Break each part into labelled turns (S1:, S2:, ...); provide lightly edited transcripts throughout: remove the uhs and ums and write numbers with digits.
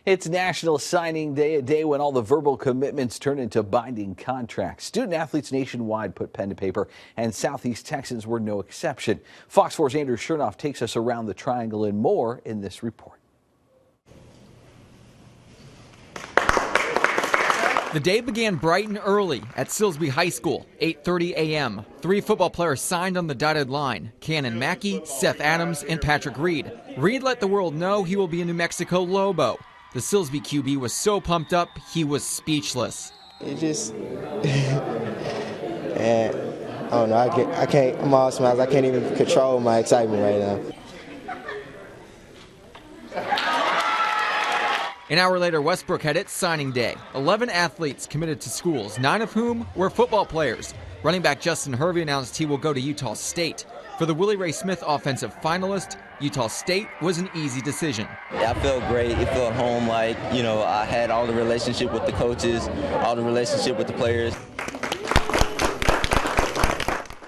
S1: It's National Signing Day, a day when all the verbal commitments turn into binding contracts. Student athletes nationwide put pen to paper, and Southeast Texans were no exception. Fox 4's Andrew Chernoff takes us around the triangle and more in this report.
S2: The day began bright and early at Silsbee High School, 8:30 a.m. 3 football players signed on the dotted line: Cannon Mackey, Seth Adams, and Patrick Reed. Reed let the world know he will be a New Mexico Lobo. The Silsbee QB was so pumped up, he was speechless.
S3: It just, and I don't know, I can't, I'm all smiles. I can't even control my excitement right now.
S2: An hour later, Westbrook had its signing day. 11 athletes committed to schools, 9 of whom were football players. Running back Justin Hervey announced he will go to Utah State. For the Willie Ray Smith offensive finalist, Utah State was an easy decision.
S4: I felt great. It felt home, like, I had all the relationship with the coaches, all the relationship with the players.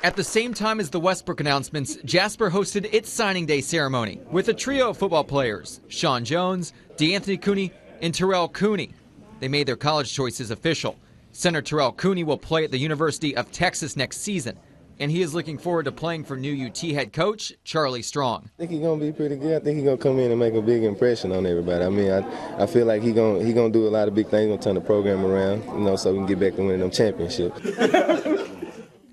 S2: At the same time as the Westbrook announcements, Jasper hosted its signing day ceremony with a trio of football players: Sean Jones, DeAnthony Cooney, and Terrell Cooney. They made their college choices official. Center Terrell Cooney will play at the University of Texas next season, and he is looking forward to playing for new UT head coach Charlie Strong.
S3: I think he's going to be pretty good. I think he's going to come in and make a big impression on everybody. I mean, I feel like he's going to do a lot of big things. He's going to turn the program around, so we can get back to winning them championships.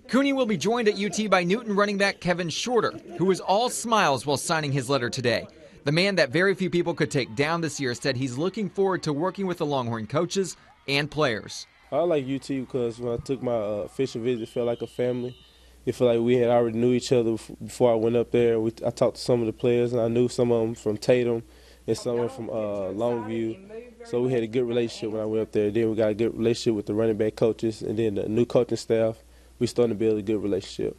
S2: Cooney will be joined at UT by Newton running back Kevin Shorter, who was all smiles while signing his letter today. The man that very few people could take down this year said he's looking forward to working with the Longhorn coaches and players.
S5: I like UT because when I took my official visit, it felt like a family. It felt like we had already knew each other before I went up there. I talked to some of the players, and I knew some of them from Tatum and some of them from Longview. So we had a good relationship when I went up there. Then we got a good relationship with the running back coaches, and then the new coaching staff. We started to build a good relationship.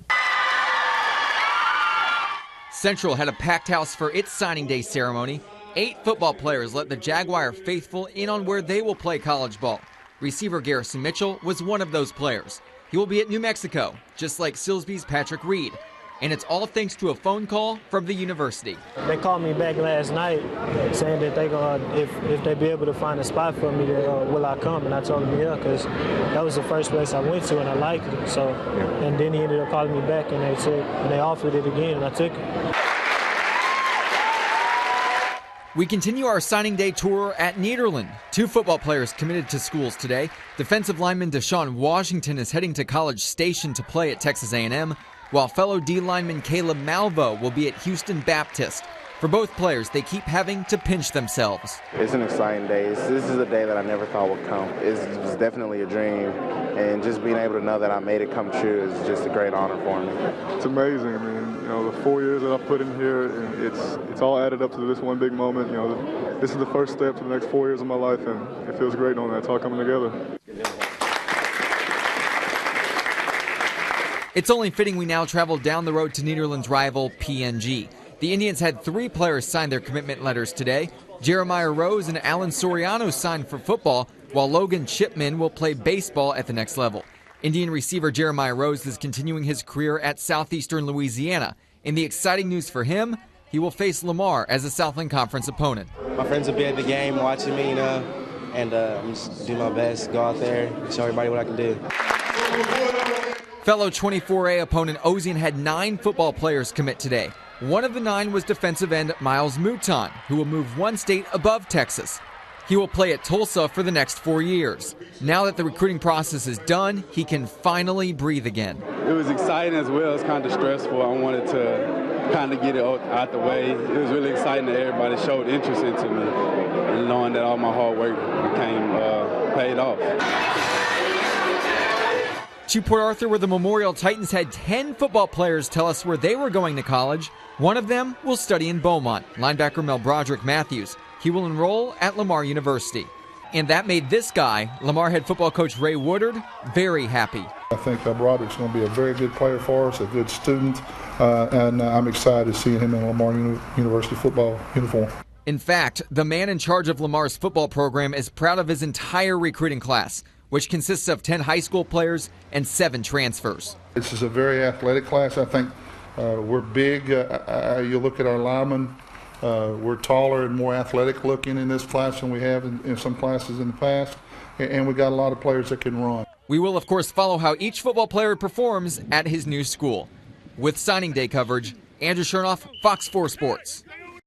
S2: Central had a packed house for its signing day ceremony. 8 football players let the Jaguar faithful in on where they will play college ball. Receiver Garrison Mitchell was one of those players. He will be at New Mexico, just like Silsbee's Patrick Reed. And it's all thanks to a phone call from the university.
S6: They called me back last night saying that they if they be able to find a spot for me, will I come? And I told them yeah, because that was the first place I went to and I liked it. So, and then he ended up calling me back and they offered it again and I took it.
S2: We continue our signing day tour at Nederland. 2 football players committed to schools today. Defensive lineman Deshaun Washington is heading to College Station to play at Texas A&M, while fellow D lineman Caleb Malvo will be at Houston Baptist. For both players, they keep having to pinch themselves.
S7: It's an exciting day. This is a day that I never thought would come. It was definitely a dream, and just being able to know that I made it come true is just a great honor for me.
S8: It's amazing. I mean, the 4 years that I put in here, and it's all added up to this one big moment. This is the first step to the next 4 years of my life, and it feels great knowing that it's all coming together.
S2: It's only fitting we now travel down the road to Nederland's rival, PNG. The Indians had 3 players sign their commitment letters today. Jeremiah Rose and Alan Soriano signed for football, while Logan Chipman will play baseball at the next level. Indian receiver Jeremiah Rose is continuing his career at Southeastern Louisiana. In the exciting news for him, he will face Lamar as a Southland Conference opponent.
S3: My friends will be at the game watching me, and I'm just do my best, go out there, and show everybody what I can do.
S2: Fellow 24A opponent Ozian had 9 football players commit today. One of the 9 was defensive end Miles Mouton, who will move 1 state above Texas. He will play at Tulsa for the next 4 years. Now that the recruiting process is done, he can finally breathe again.
S9: It was exciting as well as kind of stressful. I wanted to kind of get it out the way. It was really exciting that everybody showed interest into me, and knowing that all my hard work became paid off.
S2: To Port Arthur, where the Memorial Titans had 10 football players tell us where they were going to college. One of them will study in Beaumont, linebacker Mel Broderick Matthews. He will enroll at Lamar University. And that made this guy, Lamar head football coach Ray Woodard, very happy.
S10: I think Broderick's going to be a very good player for us, a good student, and I'm excited to see him in Lamar University football uniform.
S2: In fact, the man in charge of Lamar's football program is proud of his entire recruiting class, which consists of 10 high school players and 7 transfers.
S10: This is a very athletic class. I think we're big. You look at our linemen, We're taller and more athletic looking in this class than we have in some classes in the past, and we got a lot of players that can run.
S2: We will, of course, follow how each football player performs at his new school. With signing day coverage, Andrew Chernoff, Fox 4 Sports.